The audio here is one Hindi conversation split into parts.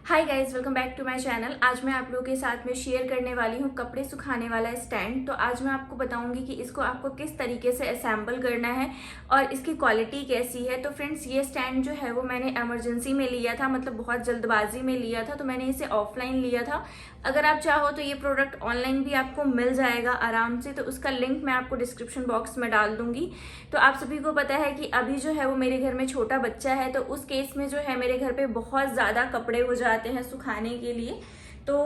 Hi guys, welcome back to my channel. आज मैं आप लोगों के साथ में शेयर करने वाली हूँ कपड़े सुखाने वाला स्टैंड। तो आज मैं आपको बताऊंगी कि इसको आपको किस तरीके से असेंबल करना है और इसकी क्वालिटी कैसी है। तो फ्रेंड्स, ये स्टैंड जो है वो मैंने इमरजेंसी में लिया था, मतलब बहुत जल्दबाजी में लिया था, तो मैंने इसे ऑफलाइन लिया था। अगर आप चाहो तो ये प्रोडक्ट ऑनलाइन भी आपको मिल जाएगा आराम से, तो उसका लिंक मैं आपको डिस्क्रिप्शन बॉक्स में डाल दूंगी। तो आप सभी को पता है कि अभी जो है वो मेरे घर में छोटा बच्चा है, तो उस केस में जो है मेरे घर पे बहुत ज़्यादा कपड़े हो जाते हैं सुखाने के लिए। तो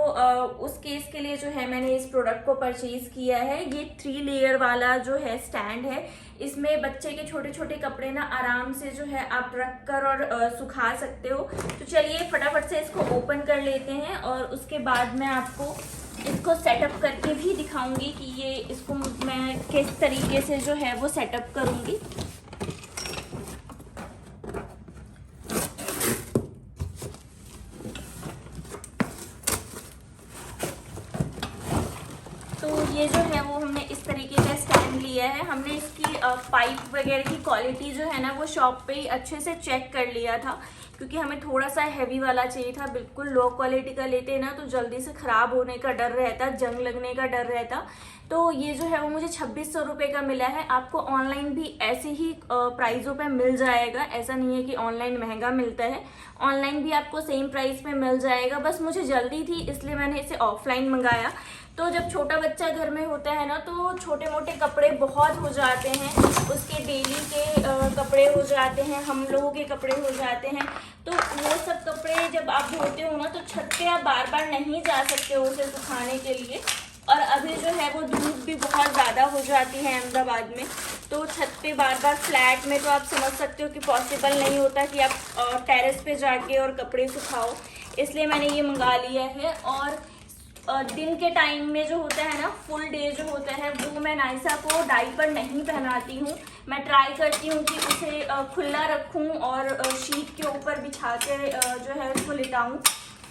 उस केस के लिए जो है मैंने इस प्रोडक्ट को परचेज किया है। ये 3 लेयर वाला जो है स्टैंड है। इसमें बच्चे के छोटे छोटे कपड़े ना आराम से जो है आप रख कर और सुखा सकते हो। तो चलिए फटाफट से इसको ओपन कर लेते हैं और उसके बाद मैं आपको इसको सेटअप करके भी दिखाऊंगी कि ये इसको मैं किस तरीके से जो है वो सेटअप करूंगी। तो ये जो है वो हमने इस तरीके का स्टैंड लिया है। हमने इसकी पाइप वगैरह की क्वालिटी जो है ना वो शॉप पे ही अच्छे से चेक कर लिया था, क्योंकि हमें थोड़ा सा हैवी वाला चाहिए था। बिल्कुल लो क्वालिटी का लेते ना तो जल्दी से खराब होने का डर रहता, जंग लगने का डर रहता। तो ये जो है वो मुझे 2600 रुपये का मिला है। आपको ऑनलाइन भी ऐसे ही प्राइसों पे मिल जाएगा, ऐसा नहीं है कि ऑनलाइन महंगा मिलता है। ऑनलाइन भी आपको सेम प्राइस पे मिल जाएगा। बस मुझे जल्दी थी इसलिए मैंने इसे ऑफलाइन मंगाया। तो जब छोटा बच्चा घर में होता है ना तो छोटे मोटे कपड़े बहुत हो जाते हैं, उसके डेली के कपड़े हो जाते हैं, हम लोगों के कपड़े हो जाते हैं। तो वो सब कपड़े जब आप धोते हो ना तो छत पे आप बार बार नहीं जा सकते हो उसे सुखाने के लिए। और अभी जो है वो धूप भी बहुत ज़्यादा हो जाती है अहमदाबाद में, तो छत पे बार बार फ्लैट में तो आप समझ सकते हो कि पॉसिबल नहीं होता कि आप टेरेस पे जाके और कपड़े सुखाओ। इसलिए मैंने ये मंगा लिया है। और दिन के टाइम में जो होता है ना, फुल डे जो होता है, वो मैं नाइसा को डायपर नहीं पहनाती हूँ। मैं ट्राई करती हूँ कि उसे खुला रखूँ और शीट के ऊपर बिछा के जो है उसको लिटाऊँ।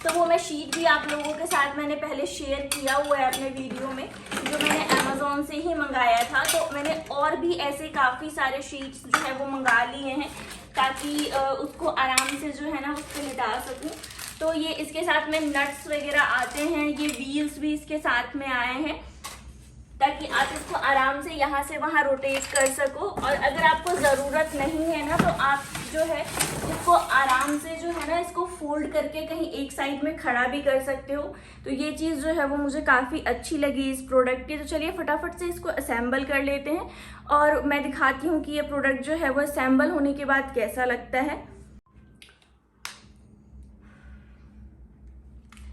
तो वो मैं शीट भी आप लोगों के साथ मैंने पहले शेयर किया हुआ है अपने वीडियो में, जो मैंने अमेजोन से ही मंगाया था। तो मैंने और भी ऐसे काफ़ी सारे शीट्स जो है वो मंगा लिए हैं, ताकि उसको आराम से जो है ना उस पर लिटा सकूँ। तो ये इसके साथ में नट्स वगैरह आते हैं, ये व्हील्स भी इसके साथ में आए हैं, ताकि आप इसको आराम से यहाँ से वहाँ रोटेट कर सको। और अगर आपको ज़रूरत नहीं है ना तो आप जो है इसको आराम से जो है ना इसको फोल्ड करके कहीं एक साइड में खड़ा भी कर सकते हो। तो ये चीज़ जो है वो मुझे काफ़ी अच्छी लगी इस प्रोडक्ट की। तो चलिए फटाफट से इसको असेंबल कर लेते हैं और मैं दिखाती हूँ कि ये प्रोडक्ट जो है वो असेंबल होने के बाद कैसा लगता है।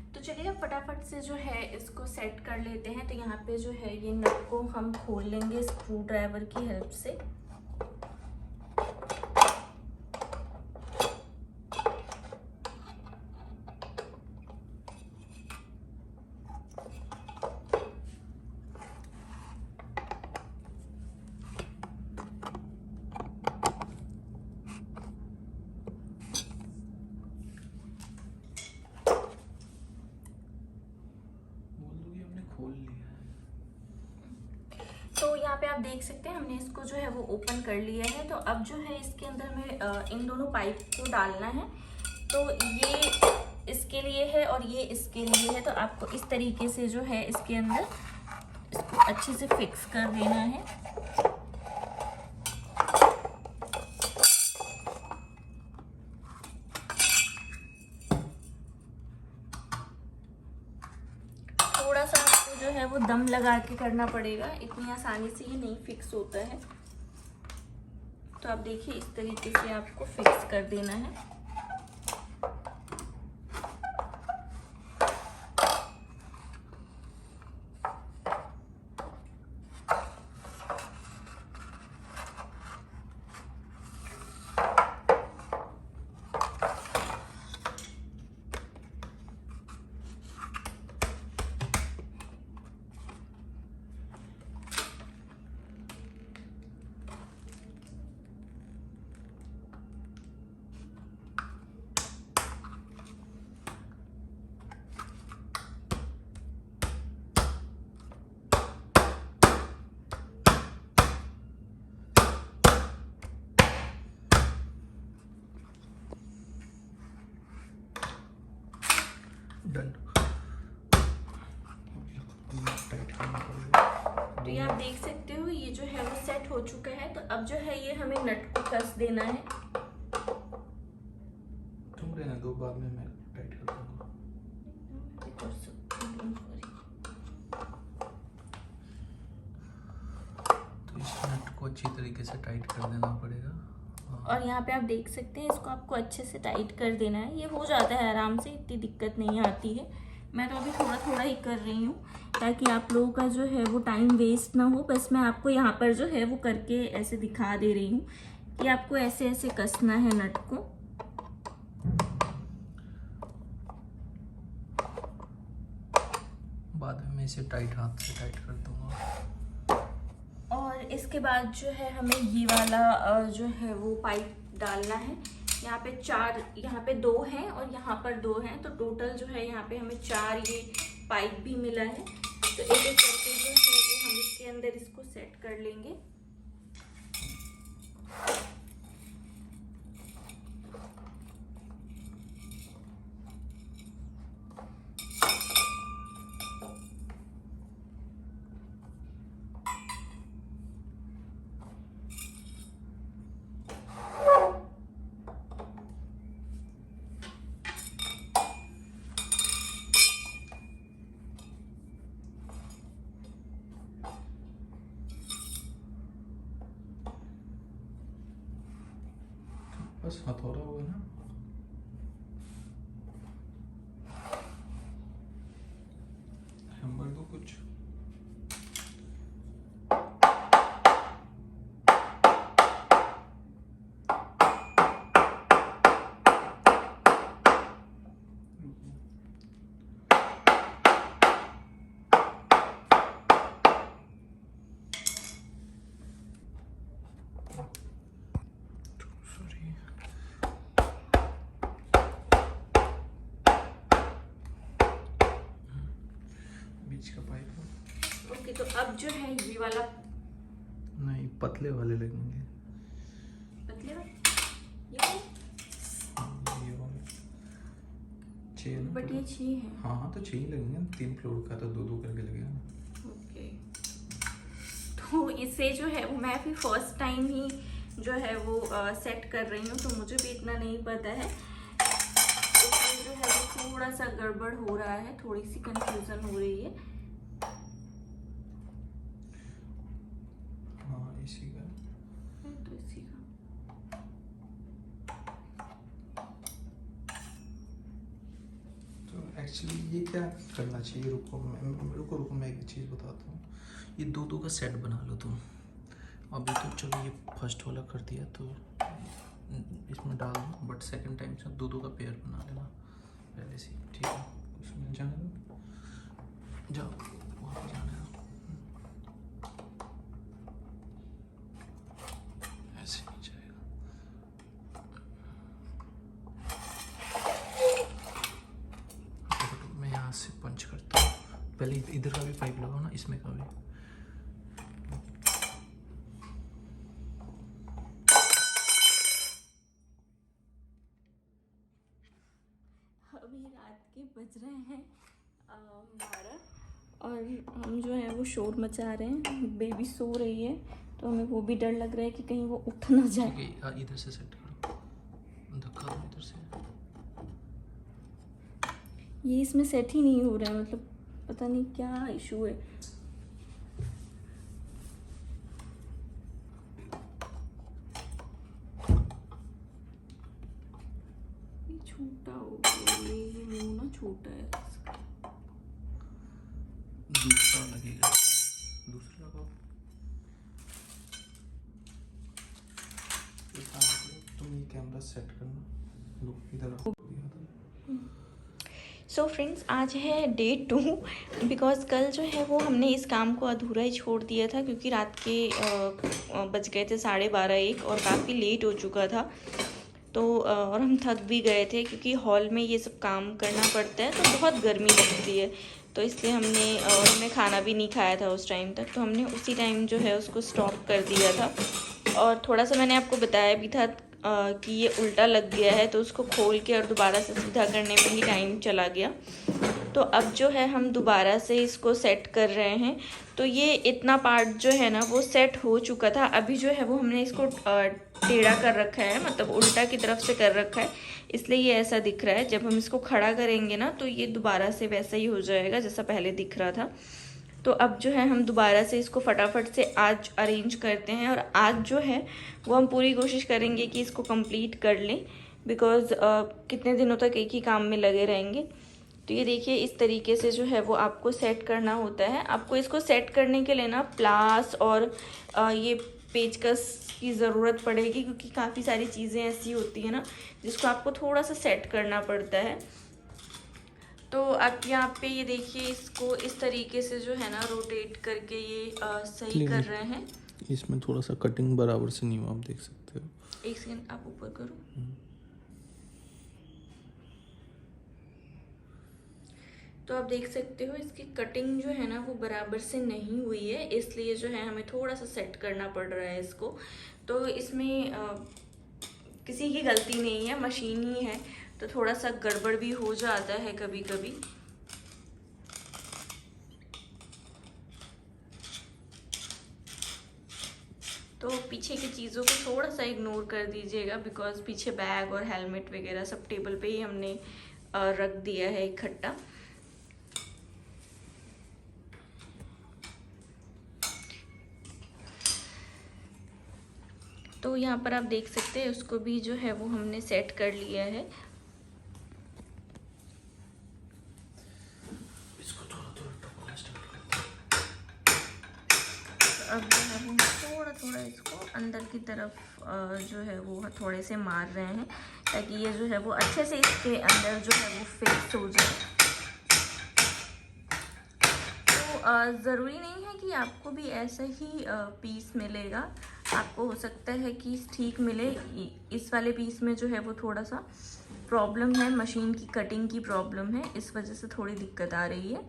तो चलिए फटाफट से जो है इसको सेट कर लेते हैं। तो यहाँ पे जो है ये नट को हम खोल लेंगे स्क्रू ड्राइवर की हेल्प से। खोल लिया है। तो यहाँ पे आप देख सकते हैं हमने इसको जो है वो ओपन कर लिया है। तो अब जो है इसके अंदर में इन दोनों पाइप को डालना है। तो ये इसके लिए है और ये इसके लिए है। तो आपको इस तरीके से जो है इसके अंदर इसको अच्छे से फिक्स कर देना है। थोड़ा सा आपको जो है वो दम लगा के करना पड़ेगा, इतनी आसानी से ये नहीं फिक्स होता है। तो आप देखिए इस तरीके से आपको फिक्स कर देना है। डन। टाइट करना पड़ेगा। तो ये आप देख सकते हो, ये जो है वो सेट हो चुका है। तो अब जो है ये हमें नट को कस देना है। तुम रहना दो, बाद में मैं टाइट कर दूंगा। तो इस नट को अच्छी तरीके से टाइट कर देना पड़ेगा। और यहाँ पे आप देख सकते हैं, इसको आपको अच्छे से टाइट कर देना है। ये हो जाता है आराम से, इतनी दिक्कत नहीं आती है। मैं तो अभी थोड़ा थोड़ा ही कर रही हूँ ताकि आप लोगों का जो है वो टाइम वेस्ट ना हो। बस मैं आपको यहाँ पर जो है वो करके ऐसे दिखा दे रही हूँ कि आपको ऐसे ऐसे कसना है नट को। बाद में मैं इसे टाइट हाथ से टाइट कर दूंगा। और इसके बाद जो है हमें ये वाला जो है वो पाइप डालना है। यहाँ पे 4, यहाँ पे 2 हैं और यहाँ पर 2 हैं, तो टोटल जो है यहाँ पे हमें 4 ये पाइप भी मिला है। तो एक एक करके जो है वो हम इसके अंदर इसको सेट कर लेंगे। बस हथौड़ा हुआ ना, हैमर दो कुछ। बीच का पाइप। ओके, तो अब जो है ये वाला नहीं, पतले वाले लगेंगे। पतले वाला ये वाले 6 ना, बट ये 6 है। हाँ तो 6 ही लगेंगे। 3 फ्लोर का तो 2-2 करके लगेगा ना। ओके, तो इसे जो है वो मैं भी फर्स्ट टाइम ही जो है वो सेट कर रही हूँ, तो मुझे भी इतना नहीं पता है। इसमें जो है वो थोड़ा सा गड़बड़ हो रहा है, थोड़ी सी कंफ्यूजन हो रही है। हाँ इसी का। तो इसी का तो एक्चुअली ये क्या करना चाहिए, रुको मैं एक चीज़ बताता हूँ। ये 2-2 का सेट बना लो तुम। अभी तो चलो ये फर्स्ट वाला कर दिया तो इसमें डाल दो, बट सेकंड टाइम से 2-2 का पेयर बना लेना पहले से, ठीक है? उसमें जाने दो, जाओ वहाँ पर जाने दो। ऐसे नहीं जाएगा। मैं यहाँ से पंच करता हूँ। पहले इधर का भी पाइप लगाओ ना, इसमें का भी। अभी रात के बज रहे हैं 12 और हम जो है वो शोर मचा रहे हैं। बेबी सो रही है, तो हमें वो भी डर लग रहा है कि कहीं वो उठ ना जाए। ठीक है, इधर से सेट करो, धक्का दो इधर से। ये इसमें सेट ही नहीं हो रहा है, मतलब पता नहीं क्या इशू है। ये छोटा हो गया, ये मुंह ना छोटा है इसका। दूसरा लगेगा, दूसरा लगाओ। तुम ये कैमरा सेट करना, लो इधर आओ। सो फ्रेंड्स, आज है डे 2 बिकॉज़ कल जो है वो हमने इस काम को अधूरा ही छोड़ दिया था, क्योंकि रात के बज गए थे 12:30-1 और काफ़ी लेट हो चुका था। तो और हम थक भी गए थे, क्योंकि हॉल में ये सब काम करना पड़ता है तो बहुत गर्मी लगती है। तो इसलिए हमने खाना भी नहीं खाया था उस टाइम तक, तो हमने उसी टाइम जो है उसको स्टॉप कर दिया था। और थोड़ा सा मैंने आपको बताया भी था कि ये उल्टा लग गया है, तो उसको खोल के और दोबारा से सीधा करने में ही टाइम चला गया। तो अब जो है हम दोबारा से इसको सेट कर रहे हैं। तो ये इतना पार्ट जो है ना वो सेट हो चुका था। अभी जो है वो हमने इसको टेढ़ा कर रखा है, मतलब उल्टा की तरफ से कर रखा है, इसलिए ये ऐसा दिख रहा है। जब हम इसको खड़ा करेंगे ना तो ये दोबारा से वैसा ही हो जाएगा जैसा पहले दिख रहा था। तो अब जो है हम दोबारा से इसको फटाफट से आज अरेंज करते हैं, और आज जो है वो हम पूरी कोशिश करेंगे कि इसको कंप्लीट कर लें, बिकॉज़ कितने दिनों तक एक ही काम में लगे रहेंगे। तो ये देखिए इस तरीके से जो है वो आपको सेट करना होता है। आपको इसको सेट करने के लिए ना प्लास और ये पेचकस की ज़रूरत पड़ेगी, क्योंकि काफ़ी सारी चीज़ें ऐसी होती है ना जिसको आपको थोड़ा सा सेट करना पड़ता है। तो आप यहाँ पे ये देखिए इसको इस तरीके से जो है ना रोटेट करके ये सही कर रहे हैं। इसमें थोड़ा सा कटिंग बराबर से नहीं हुआ, आप देख सकते हो। एक सेकंड आप ऊपर करो। तो आप देख सकते हो इसकी कटिंग जो है ना वो बराबर से नहीं हुई है, इसलिए जो है हमें थोड़ा सा सेट करना पड़ रहा है इसको। तो इसमें किसी की गलती नहीं है, मशीन ही है, तो थोड़ा सा गड़बड़ भी हो जाता है कभी कभी। तो पीछे की चीज़ों को थोड़ा सा इग्नोर कर दीजिएगा, बिकॉज पीछे बैग और हेलमेट वगैरह सब टेबल पे ही हमने रख दिया है इकट्ठा। तो यहाँ पर आप देख सकते हैं उसको भी जो है वो हमने सेट कर लिया है। इसको थोड़ा स्टार्ट अब जो है वो थोड़ा थोड़ा इसको अंदर की तरफ जो है वो थोड़े से मार रहे हैं, ताकि ये जो है वो अच्छे से इसके अंदर जो है वो फिक्स हो जाए। तो ज़रूरी नहीं है कि आपको भी ऐसा ही पीस मिलेगा, आपको हो सकता है कि ठीक मिले। इस वाले पीस में जो है वो थोड़ा सा प्रॉब्लम है, मशीन की कटिंग की प्रॉब्लम है, इस वजह से थोड़ी दिक्कत आ रही है।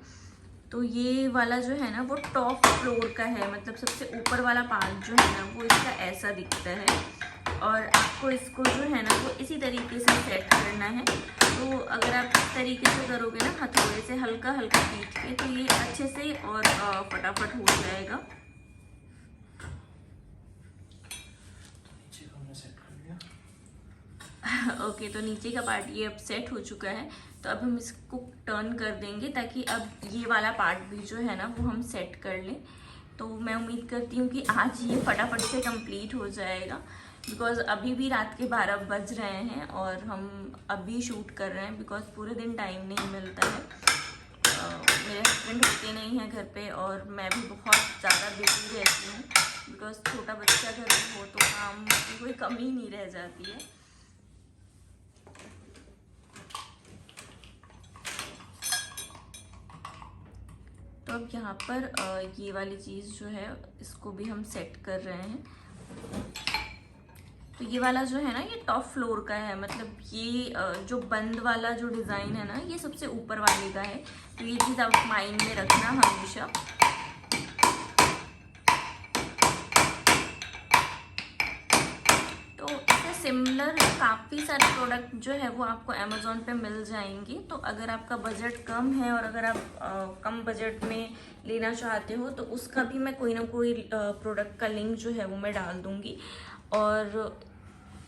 तो ये वाला जो है ना वो टॉप फ्लोर का है, मतलब सबसे ऊपर वाला पार्ट जो है ना वो इसका ऐसा दिखता है, और आपको इसको जो है ना वो इसी तरीके से सेट करना है। तो अगर आप इस तरीके से करोगे ना हथौड़े से हल्का हल्का पीट के, तो ये अच्छे से और फटाफट हो जाएगा। ओके तो नीचे का पार्ट ये अब सेट हो चुका है। तो अब हम इसको टर्न कर देंगे, ताकि अब ये वाला पार्ट भी जो है ना वो हम सेट कर लें। तो मैं उम्मीद करती हूँ कि आज ये फटाफट से कंप्लीट हो जाएगा, बिकॉज़ अभी भी रात के 12 बज रहे हैं और हम अभी शूट कर रहे हैं, बिकॉज़ पूरे दिन टाइम नहीं मिलता है। मेरे हस्बैंड होते नहीं हैं घर पे, और मैं भी बहुत ज़्यादा बिजी रहती हूँ, बिकॉज़ छोटा बच्चा घर में हो तो काम की कोई कमी नहीं रह जाती है। तो अब यहाँ पर ये वाली चीज़ जो है इसको भी हम सेट कर रहे हैं। तो ये वाला जो है ना ये टॉप फ्लोर का है, मतलब ये जो बंद वाला जो डिज़ाइन है ना ये सबसे ऊपर वाले का है। तो ये चीज़ आप माइंड में रखना हमेशा। तो इससे सिमिलर काफ़ी सारे प्रोडक्ट जो है वो आपको अमेज़ॉन पे मिल जाएंगे। तो अगर आपका बजट कम है और अगर आप कम बजट में लेना चाहते हो तो उसका भी मैं कोई ना कोई प्रोडक्ट का लिंक जो है वो मैं डाल दूँगी, और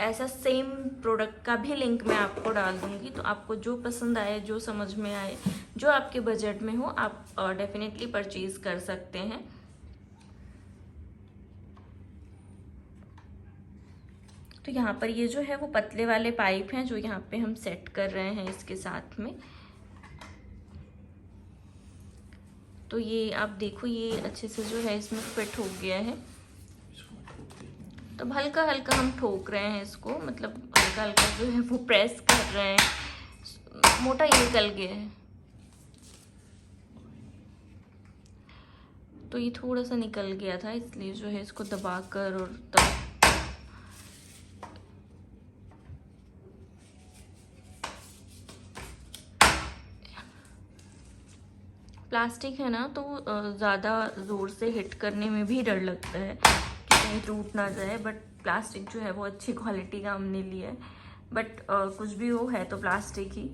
ऐसा सेम प्रोडक्ट का भी लिंक मैं आपको डाल दूँगी। तो आपको जो पसंद आए, जो समझ में आए, जो आपके बजट में हो, आप डेफिनेटली परचेज़ कर सकते हैं। तो यहाँ पर ये जो है वो पतले वाले पाइप हैं जो यहाँ पे हम सेट कर रहे हैं इसके साथ में। तो ये आप देखो ये अच्छे से जो है इसमें फिट हो गया है। तो हल्का हल्का हम ठोक रहे हैं इसको, मतलब हल्का हल्का जो है वो प्रेस कर रहे हैं। मोटा ये निकल गया है, तो ये थोड़ा सा निकल गया था, इसलिए जो है इसको दबाकर और प्लास्टिक है ना तो ज़्यादा ज़ोर से हिट करने में भी डर लगता है कि कहीं टूट ना जाए, बट प्लास्टिक जो है वो अच्छी क्वालिटी का हमने लिया है। बट कुछ भी हो है तो प्लास्टिक ही,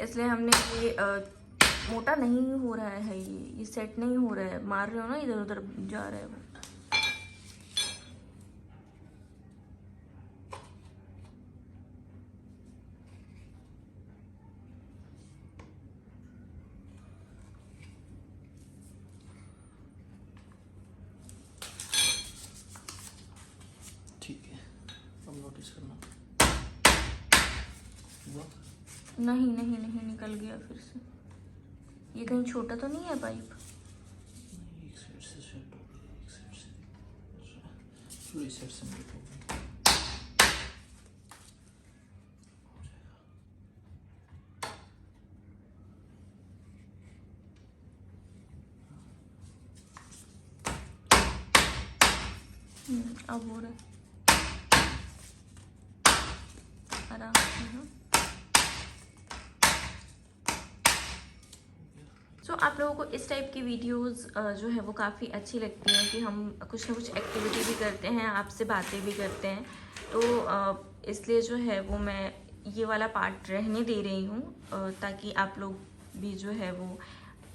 इसलिए हमने ये मोटा नहीं हो रहा है, ये सेट नहीं हो रहा है, मार रहे हो ना इधर उधर जा रहा है वो। ठीक है, अब नोटिस करना। नहीं नहीं नहीं, निकल गया फिर से। ये कहीं छोटा तो नहीं है पाइप? एक साइड से सेट हो गया, एक साइड से पूरी साइड से मेट हो गया। अब हो रहा है आराम से। सो आप लोगों को इस टाइप की वीडियोस जो है वो काफ़ी अच्छी लगती हैं कि हम कुछ ना कुछ एक्टिविटी भी करते हैं, आपसे बातें भी करते हैं। तो इसलिए जो है वो मैं ये वाला पार्ट रहने दे रही हूँ ताकि आप लोग भी जो है वो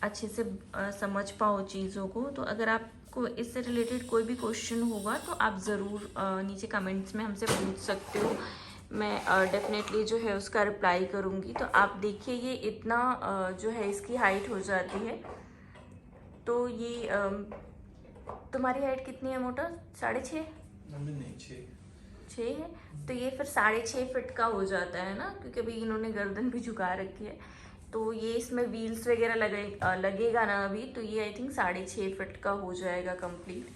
अच्छे से समझ पाओ चीज़ों को। तो अगर आपको इससे रिलेटेड कोई भी क्वेश्चन होगा तो आप ज़रूर नीचे कमेंट्स में हमसे पूछ सकते हो, मैं डेफिनेटली जो है उसका रिप्लाई करूँगी। तो आप देखिए ये इतना जो है इसकी हाइट हो जाती है। तो ये तुम्हारी हाइट कितनी है मोटा? 6.5? नहीं, 6 है। तो ये फिर 6.5 फीट का हो जाता है ना, क्योंकि अभी इन्होंने गर्दन भी झुका रखी है। तो ये इसमें व्हील्स वगैरह लगेगा ना अभी, तो ये आई थिंक 6.5 फीट का हो जाएगा कंप्लीट।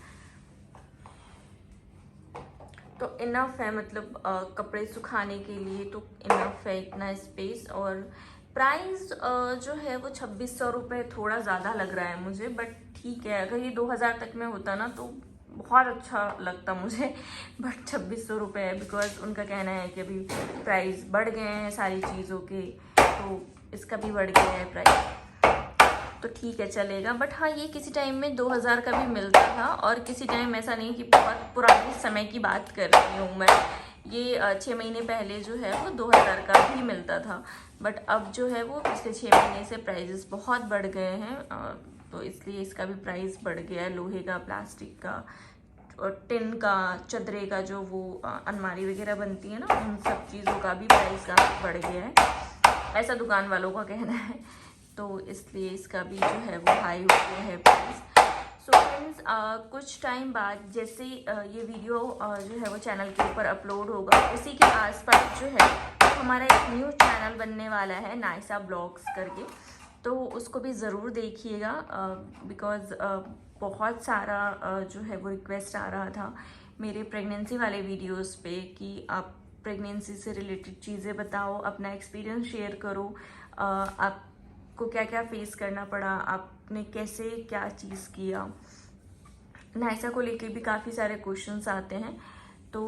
तो इनफ है, मतलब कपड़े सुखाने के लिए तो इनफ है इतना स्पेस। और प्राइस जो है वो 2600 रुपये थोड़ा ज़्यादा लग रहा है मुझे, बट ठीक है। अगर ये 2000 तक में होता ना तो बहुत अच्छा लगता मुझे, बट 2600 रुपये है बिकॉज उनका कहना है कि अभी प्राइस बढ़ गए हैं सारी चीज़ों के, तो इसका भी बढ़ गया है प्राइस। तो ठीक है, चलेगा। बट हाँ, ये किसी टाइम में 2000 का भी मिलता था, और किसी टाइम ऐसा नहीं कि बहुत पुराने समय की बात कर रही हूँ मैं, ये 6 महीने पहले जो है वो 2000 का भी मिलता था। बट अब जो है वो पिछले 6 महीने से प्राइजेस बहुत बढ़ गए हैं, तो इसलिए इसका भी प्राइस बढ़ गया है। लोहे का, प्लास्टिक का और टिन का, चदरे का, जो वो अलमारी वगैरह बनती है ना, उन सब चीज़ों का भी प्राइस काफ़ी बढ़ गया है, ऐसा दुकान वालों का कहना है। तो इसलिए इसका भी जो है वो हाई हो गया है प्राइस। सो फ्रेंड्स, कुछ टाइम बाद जैसे ये वीडियो जो है वो चैनल के ऊपर अपलोड होगा, उसी के आसपास जो है हमारा एक न्यू चैनल बनने वाला है, नायसा ब्लॉग्स करके। तो उसको भी ज़रूर देखिएगा बिकॉज़ बहुत सारा जो है वो रिक्वेस्ट आ रहा था मेरे प्रेगनेंसी वाले वीडियोस पे कि आप प्रेगनेंसी से रिलेटेड चीज़ें बताओ, अपना एक्सपीरियंस शेयर करो, आपको क्या क्या फेस करना पड़ा, आपने कैसे क्या चीज़ किया। नायसा को लेके भी काफ़ी सारे क्वेश्चंस आते हैं। तो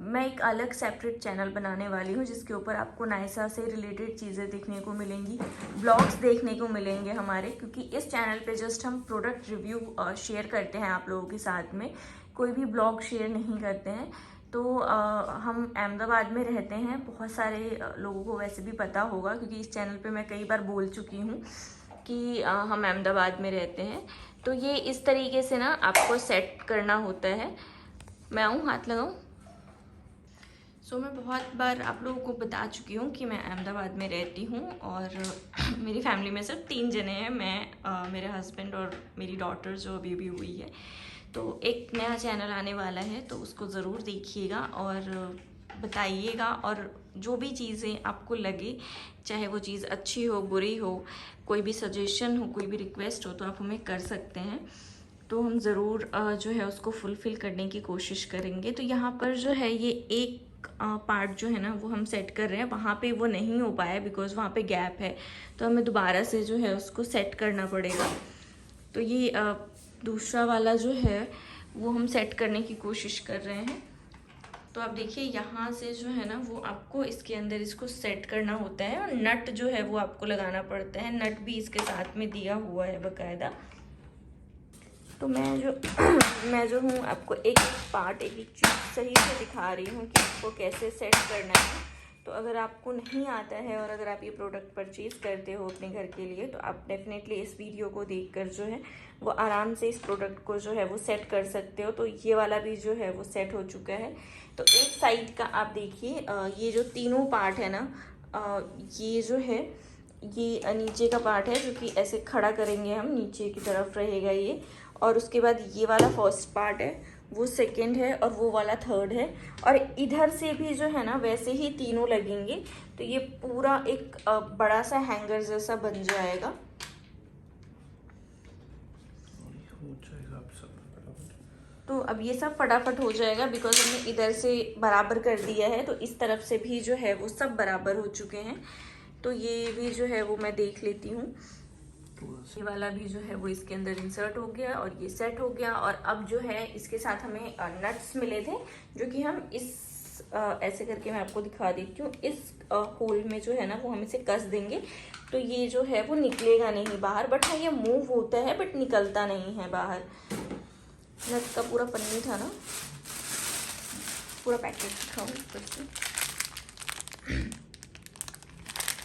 मैं एक अलग सेपरेट चैनल बनाने वाली हूँ जिसके ऊपर आपको नायसा से रिलेटेड चीज़ें देखने को मिलेंगी, ब्लॉग्स देखने को मिलेंगे हमारे, क्योंकि इस चैनल पे जस्ट हम प्रोडक्ट रिव्यू शेयर करते हैं आप लोगों के साथ में, कोई भी ब्लॉग शेयर नहीं करते हैं। तो हम अहमदाबाद में रहते हैं, बहुत सारे लोगों को वैसे भी पता होगा क्योंकि इस चैनल पे मैं कई बार बोल चुकी हूँ कि हम अहमदाबाद में रहते हैं। तो ये इस तरीके से ना आपको सेट करना होता है। मैं आऊँ, हाथ लगाऊँ? सो मैं बहुत बार आप लोगों को बता चुकी हूँ कि मैं अहमदाबाद में रहती हूँ और मेरी फैमिली में सिर्फ 3 जने हैं, मैं, मेरे हस्बैंड और मेरी डॉटर जो अभी भी हुई है। तो एक नया चैनल आने वाला है, तो उसको ज़रूर देखिएगा और बताइएगा, और जो भी चीज़ें आपको लगे, चाहे वो चीज़ अच्छी हो, बुरी हो, कोई भी सजेशन हो, कोई भी रिक्वेस्ट हो, तो आप हमें कर सकते हैं। तो हम ज़रूर जो है उसको फुलफ़िल करने की कोशिश करेंगे। तो यहाँ पर जो है ये एक पार्ट जो है ना वो हम सेट कर रहे हैं, वहाँ पे वो नहीं हो पाया बिकॉज़ वहाँ पे गैप है, तो हमें दोबारा से जो है उसको सेट करना पड़ेगा। तो ये दूसरा वाला जो है वो हम सेट करने की कोशिश कर रहे हैं। तो आप देखिए यहाँ से जो है ना वो आपको इसके अंदर इसको सेट करना होता है, और नट जो है वो आपको लगाना पड़ता है। नट भी इसके साथ में दिया हुआ है बाकायदा। तो मैं जो हूँ आपको एक पार्ट, एक चीज़ सही से दिखा रही हूँ कि आपको कैसे सेट करना है, तो अगर आपको नहीं आता है और अगर आप ये प्रोडक्ट परचेज़ करते हो अपने घर के लिए, तो आप डेफिनेटली इस वीडियो को देखकर जो है वो आराम से इस प्रोडक्ट को जो है वो सेट कर सकते हो। तो ये वाला भी जो है वो सेट हो चुका है। तो एक साइड का आप देखिए, ये जो तीनों पार्ट है ना, ये जो है ये नीचे का पार्ट है, जो कि ऐसे खड़ा करेंगे हम, नीचे की तरफ रहेगा ये। और उसके बाद ये वाला फर्स्ट पार्ट है, वो सेकंड है, और वो वाला थर्ड है। और इधर से भी जो है ना वैसे ही तीनों लगेंगे। तो ये पूरा एक बड़ा सा हैंगर जैसा बन जाएगा। तो अब ये सब फटाफट हो जाएगा बिकॉज हमने इधर से बराबर कर दिया है, तो इस तरफ से भी जो है वो सब बराबर हो चुके हैं। तो ये भी जो है वो मैं देख लेती हूँ। ये वाला भी जो है वो इसके अंदर इंसर्ट हो गया और ये सेट हो गया। और अब जो है इसके साथ हमें नट्स मिले थे, जो कि हम इस ऐसे करके मैं आपको दिखा देती हूँ, इस होल में जो है ना वो हम इसे कस देंगे। तो ये जो है वो निकलेगा नहीं बाहर, बट हाँ ये मूव होता है बट निकलता नहीं है बाहर। नट का पूरा पन्नी था ना, पूरा पैकेट दिखाऊँ ऊपर से।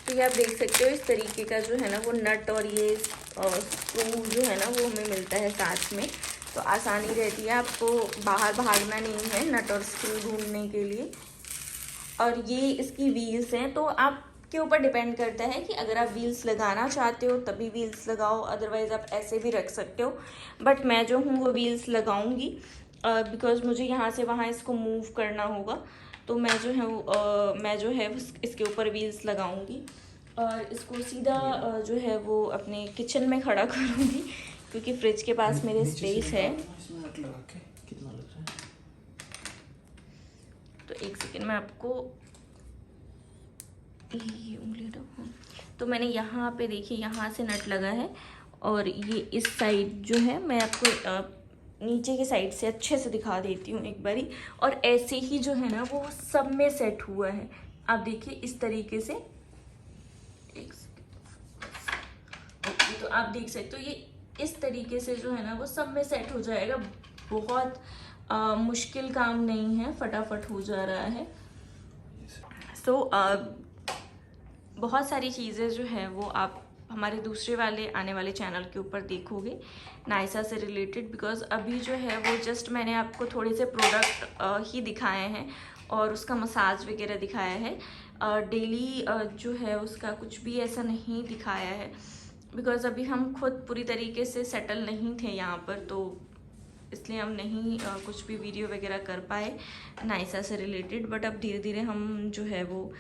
तो ये आप देख सकते हो इस तरीके का जो है ना वो नट और ये स्क्रू जो है ना वो हमें मिलता है साथ में। तो आसानी रहती है, आपको बाहर भागना नहीं है नट और स्क्रू ढूंढने के लिए। और ये इसकी व्हील्स हैं, तो आपके ऊपर डिपेंड करता है कि अगर आप व्हील्स लगाना चाहते हो तभी व्हील्स लगाओ, अदरवाइज़ आप ऐसे भी रख सकते हो। बट मैं जो हूँ वो व्हील्स लगाऊंगी बिकॉज मुझे यहाँ से वहाँ इसको मूव करना होगा। तो मैं जो है इसके ऊपर व्हील्स लगाऊंगी और इसको सीधा जो है वो अपने किचन में खड़ा करूँगी, क्योंकि फ्रिज के पास मेरे स्पेस है। कितना लग रहा है? तो एक सेकेंड में आपको ये उंगली दो। तो मैंने यहाँ पे देखिए यहाँ से नट लगा है, और ये इस साइड जो है मैं आपको नीचे की साइड से अच्छे से दिखा देती हूँ एक बारी। और ऐसे ही जो है ना वो सब में सेट हुआ है। आप देखिए इस तरीके से, एक सेकेंड। ओके, तो आप देख सकते हो ये इस तरीके से जो है ना वो सब में सेट हो जाएगा। बहुत मुश्किल काम नहीं है, फटाफट हो जा रहा है। सो बहुत सारी चीज़ें जो है वो आप हमारे दूसरे वाले आने वाले चैनल के ऊपर देखोगे नायसा से रिलेटेड, बिकॉज अभी जो है वो जस्ट मैंने आपको थोड़े से प्रोडक्ट ही दिखाए हैं और उसका मसाज वगैरह दिखाया है। डेली जो है उसका कुछ भी ऐसा नहीं दिखाया है, बिकॉज अभी हम खुद पूरी तरीके से सेटल नहीं थे यहाँ पर, तो इसलिए हम नहीं कुछ भी वीडियो वगैरह कर पाए नायसा से रिलेटेड। बट अब धीरे धीरे हम जो है वो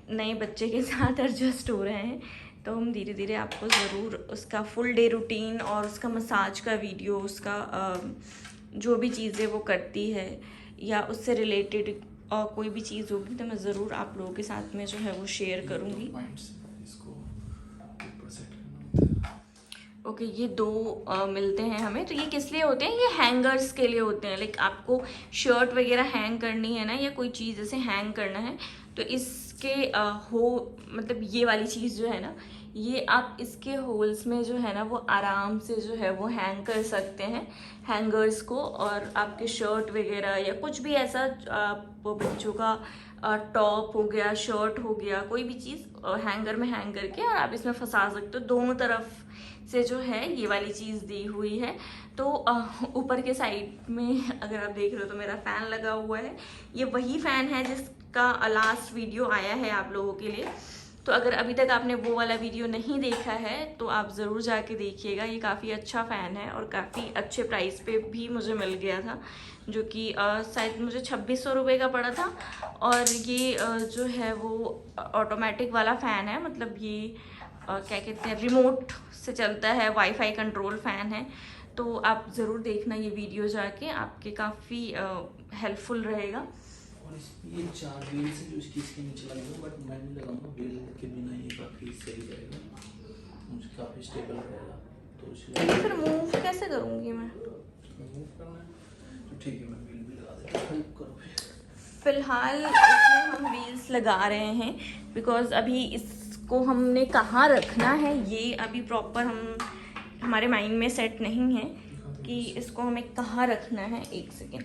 नए बच्चे के साथ एडजस्ट हो रहे हैं, तो हम धीरे धीरे आपको ज़रूर उसका फुल डे रूटीन और उसका मसाज का वीडियो, उसका जो भी चीज़ें वो करती है या उससे रिलेटेड कोई भी चीज़ होगी तो मैं ज़रूर आप लोगों के साथ में जो है वो शेयर करूँगी। ओके, ये दो मिलते हैं हमें। तो ये किस लिए होते हैं? ये हैंगर्स के लिए होते हैं। लाइक आपको शर्ट वगैरह हैंग करनी है ना, या कोई चीज़ ऐसे हैंग करना है, तो इसके मतलब ये वाली चीज़ जो है ना, ये आप इसके होल्स में जो है ना वो आराम से जो है वो हैंग कर सकते हैं हैंगर्स को। और आपके शर्ट वगैरह या कुछ भी ऐसा बच्चों का टॉप हो गया, शर्ट हो गया, कोई भी चीज़ हैंगर में हैंग करके और आप इसमें फंसा सकते हो। दोनों तरफ से जो है ये वाली चीज़ दी हुई है। तो ऊपर के साइड में अगर आप देख रहे हो तो मेरा फ़ैन लगा हुआ है। ये वही फ़ैन है जिसका लास्ट वीडियो आया है आप लोगों के लिए। तो अगर अभी तक आपने वो वाला वीडियो नहीं देखा है तो आप ज़रूर जाके देखिएगा। ये काफ़ी अच्छा फ़ैन है और काफ़ी अच्छे प्राइस पे भी मुझे मिल गया था, जो कि शायद मुझे 2600 रुपये का पड़ा था। और ये जो है वो ऑटोमेटिक वाला फ़ैन है, मतलब ये क्या कहते हैं, रिमोट से चलता है, वाईफाई कंट्रोल फ़ैन है। तो आप ज़रूर देखना ये वीडियो जाके, आपके काफ़ी हेल्पफुल रहेगा। और ये 4 व्हील से जो इसके नीचे लगेगा, बट मैं नहीं लगाऊंगा, व्हील के बिना ये काफ़ी सही रहेगा, मुझे काफ़ी स्टेबल रहेगा। तो इसलिए फिर मूव कैसे करूँगी मैं? मूव करना है तो ठीक है, मैं व्हील भी लगा देता हूँ। हेल्प करो। फ़िलहाल इसमें हम व्हील्स लगा रहे हैं बिकॉज़ अभी इसको हमने कहाँ रखना है ये अभी प्रॉपर हमारे माइंड में सेट नहीं है कि इसको हमें कहाँ रखना है। एक सेकेंड।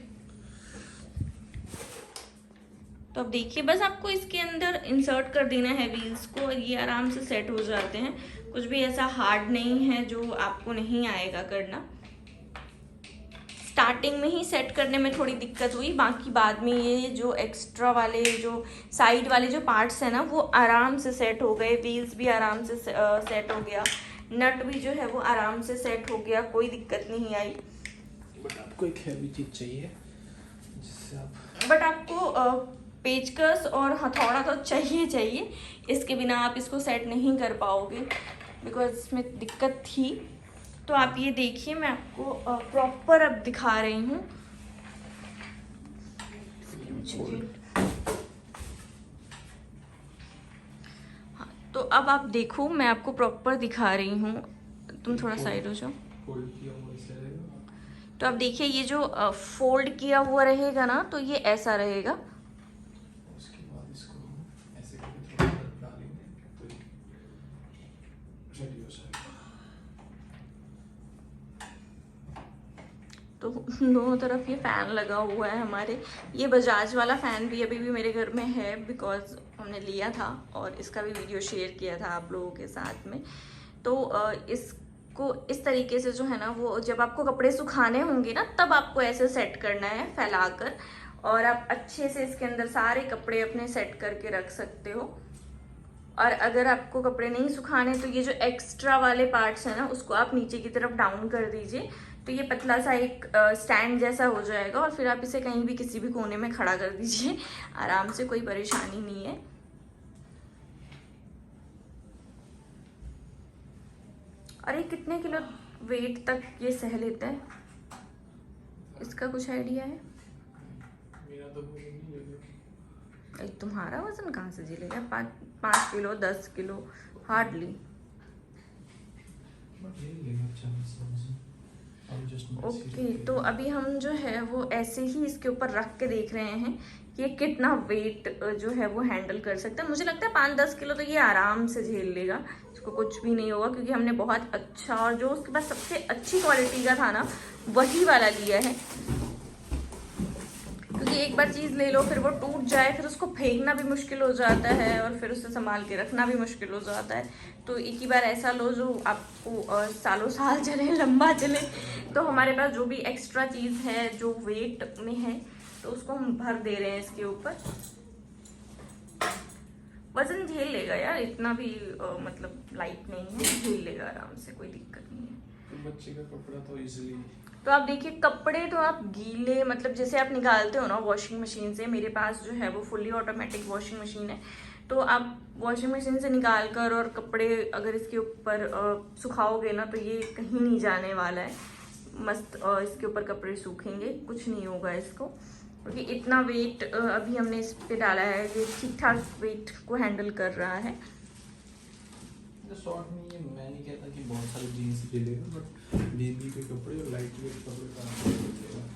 तो अब देखिए, बस आपको इसके अंदर इंसर्ट कर देना है व्हील्स को और ये आराम से सेट हो जाते हैं। कुछ भी ऐसा हार्ड नहीं है जो आपको नहीं आएगा करना। स्टार्टिंग में ही सेट करने में थोड़ी दिक्कत हुई, बाकी बाद में ये जो एक्स्ट्रा वाले जो साइड वाले जो पार्ट्स हैं ना वो आराम से सेट हो गए। व्हील्स भी आराम से सेट हो गया, नट भी जो है वो आराम से सेट हो गया, कोई दिक्कत नहीं आई। बट आपको एक हैवी चीज़ चाहिए जिससे आप बट आपको पेचकस और हथौड़ा तो चाहिए, इसके बिना आप इसको सेट नहीं कर पाओगे बिकॉज इसमें दिक्कत थी। तो आप ये देखिए, मैं आपको प्रॉपर अब दिखा रही हूँ। हाँ, तो अब आप देखो, मैं आपको प्रॉपर दिखा रही हूँ। तुम थोड़ा साइड हो जाओ। फोल्ड किया हुआ ऐसे रहेगा। तो अब देखिए, ये जो फोल्ड किया हुआ रहेगा ना, तो ये ऐसा रहेगा। उसके बाद इसको हम ऐसे करके थोड़ा सा डालेंगे तो ये रेडी हो जाएगा। तो दोनों तरफ ये फ़ैन लगा हुआ है हमारे। ये बजाज वाला फ़ैन भी अभी भी मेरे घर में है बिकॉज हमने लिया था और इसका भी वीडियो शेयर किया था आप लोगों के साथ में। तो इसको इस तरीके से जो है ना, वो जब आपको कपड़े सुखाने होंगे ना तब आपको ऐसे सेट करना है फैलाकर, और आप अच्छे से इसके अंदर सारे कपड़े अपने सेट करके रख सकते हो। और अगर आपको कपड़े नहीं सुखाने तो ये जो एक्स्ट्रा वाले पार्ट्स हैं ना उसको आप नीचे की तरफ डाउन कर दीजिए, तो ये पतला सा एक स्टैंड जैसा हो जाएगा और फिर आप इसे कहीं भी किसी भी कोने में खड़ा कर दीजिए आराम से, कोई परेशानी नहीं है। और ये कितने किलो वेट तक ये सह लेता है, इसका कुछ आइडिया है? मेरा तो नहीं लगा। तुम्हारा वजन कहाँ से झेलेगा? 5 किलो 10 किलो हार्डली। ओके, तो अभी हम जो है वो ऐसे ही इसके ऊपर रख के देख रहे हैं कि ये कितना वेट जो है वो हैंडल कर सकता है। मुझे लगता है 5-10 किलो तो ये आराम से झेल लेगा, इसको कुछ भी नहीं होगा, क्योंकि हमने बहुत अच्छा और जो उसके पास सबसे अच्छी क्वालिटी का था ना वही वाला लिया है। क्योंकि एक बार चीज़ ले लो फिर वो टूट जाए, फिर उसको फेंकना भी मुश्किल हो जाता है और फिर उसे संभाल के रखना भी मुश्किल हो जाता है। तो एक ही बार ऐसा लो जो आपको सालों साल चले, लंबा चले। तो हमारे पास जो भी एक्स्ट्रा चीज़ है जो वेट में है तो उसको हम भर दे रहे हैं इसके ऊपर। वजन झेल लेगा यार, इतना भी मतलब लाइट नहीं है, झेल लेगा आराम से, कोई दिक्कत नहीं है। तो बच्चे का कपड़ा तो इजीली। तो आप देखिए, कपड़े तो आप गीले मतलब जैसे आप निकालते हो ना वॉशिंग मशीन से, मेरे पास जो है वो फुल्ली ऑटोमेटिक वॉशिंग मशीन है, तो आप वॉशिंग मशीन से निकाल कर और कपड़े अगर इसके ऊपर सुखाओगे ना तो ये कहीं नहीं जाने वाला है, मस्त इसके ऊपर कपड़े सूखेंगे, कुछ नहीं होगा इसको। क्योंकि इतना वेट अभी हमने इस पे डाला है, ये ठीक ठाक वेट को हैंडल कर रहा है। शॉर्ट में ये मैं नहीं कहता कि बहुत सारे जीन्स झेलेगा, बट बेबी के कपड़े और लाइट वेट कपड़े का झेलेगा।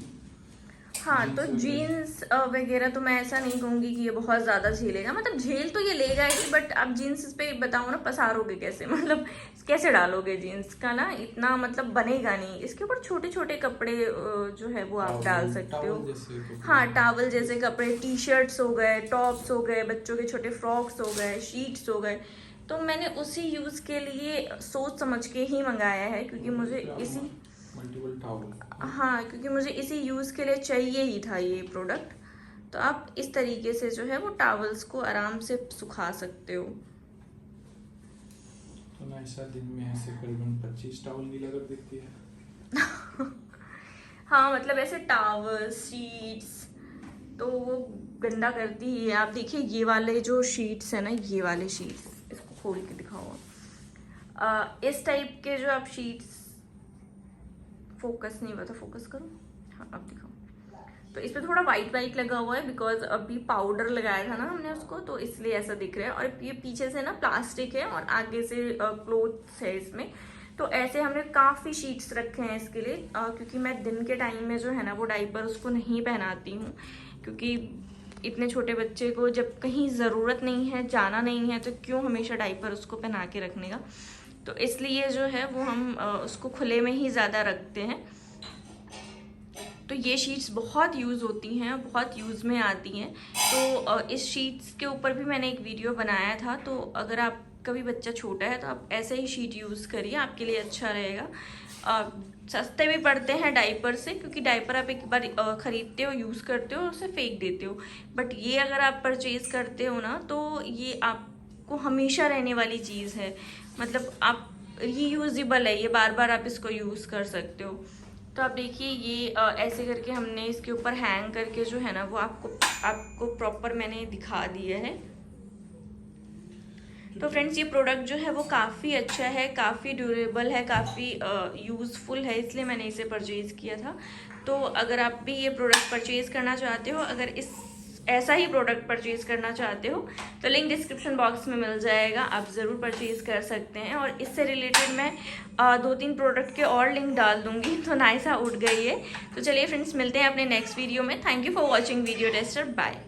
हाँ, तो जीन्स वगैरह तो मैं ऐसा नहीं कहूँगी कि ये बहुत ज़्यादा झेलेगा, मतलब झेल तो ये लेगा ही, बट आप जीन्स पे बताओ ना पसारोगे कैसे, मतलब कैसे डालोगे जीन्स का ना, इतना मतलब बनेगा नहीं। इसके ऊपर छोटे छोटे कपड़े जो है वो आप डाल सकते हो। हाँ, टावल जैसे कपड़े, टी शर्ट्स हो गए, टॉप्स हो गए, बच्चों के छोटे फ्रॉक्स हो गए, शीट्स हो गए। तो मैंने उसी यूज़ के लिए सोच समझ के ही मंगाया है, क्योंकि मुझे इसी मल्टीपल टावल, हाँ, क्योंकि मुझे इसी यूज़ के लिए चाहिए ही था ये प्रोडक्ट। तो आप इस तरीके से जो है वो टावल्स को आराम से सुखा सकते हो। तो ना ऐसा दिन में ऐसे करीबन 25 टावल गीला कर देती है। हाँ, मतलब ऐसे टावल्स, शीट्स तो वो गंदा करती ही है। आप देखिए, ये वाले जो शीट्स है ना, ये वाले शीट्स, इसको खोल के दिखाओ। इस टाइप के जो आप शीट्स, फोकस नहीं हुआ था, फोकस करो, हाँ अब दिखाओ। तो इस पे थोड़ा वाइट वाइट लगा हुआ है बिकॉज अभी पाउडर लगाया था ना हमने उसको, तो इसलिए ऐसा दिख रहा है। और ये पीछे से ना प्लास्टिक है और आगे से क्लोथ्स है इसमें। तो ऐसे हमने काफ़ी शीट्स रखे हैं इसके लिए, क्योंकि मैं दिन के टाइम में जो है ना वो डाइपर उसको नहीं पहनाती हूँ, क्योंकि इतने छोटे बच्चे को जब कहीं ज़रूरत नहीं है, जाना नहीं है, तो क्यों हमेशा डाइपर उसको पहना के रखने का। तो इसलिए जो है वो हम उसको खुले में ही ज़्यादा रखते हैं। तो ये शीट्स बहुत यूज़ होती हैं, बहुत यूज़ में आती हैं। तो इस शीट्स के ऊपर भी मैंने एक वीडियो बनाया था। तो अगर आपका भी बच्चा छोटा है तो आप ऐसे ही शीट यूज़ करिए, आपके लिए अच्छा रहेगा। सस्ते भी पड़ते हैं डाइपर से, क्योंकि डाइपर आप एक बार ख़रीदते हो, यूज़ करते हो और उसे फेंक देते हो। बट ये अगर आप परचेज़ करते हो ना, तो ये आपको हमेशा रहने वाली चीज़ है। मतलब आप रीयूजेबल है, ये बार बार आप इसको यूज़ कर सकते हो। तो आप देखिए ये ऐसे करके हमने इसके ऊपर हैंग करके जो है ना वो आपको प्रॉपर मैंने दिखा दिया है। तो फ्रेंड्स, ये प्रोडक्ट जो है वो काफ़ी अच्छा है, काफ़ी ड्यूरेबल है, काफ़ी यूज़फुल है, इसलिए मैंने इसे परचेज़ किया था। तो अगर आप भी ये प्रोडक्ट परचेज़ करना चाहते हो, अगर ऐसा ही प्रोडक्ट परचेज़ करना चाहते हो तो लिंक डिस्क्रिप्शन बॉक्स में मिल जाएगा, आप ज़रूर परचेज़ कर सकते हैं। और इससे रिलेटेड मैं 2-3 प्रोडक्ट के और लिंक डाल दूँगी। तो नाइसा उठ गई है। तो चलिए फ्रेंड्स, मिलते हैं अपने नेक्स्ट वीडियो में। Thank you for watching video tester. Bye.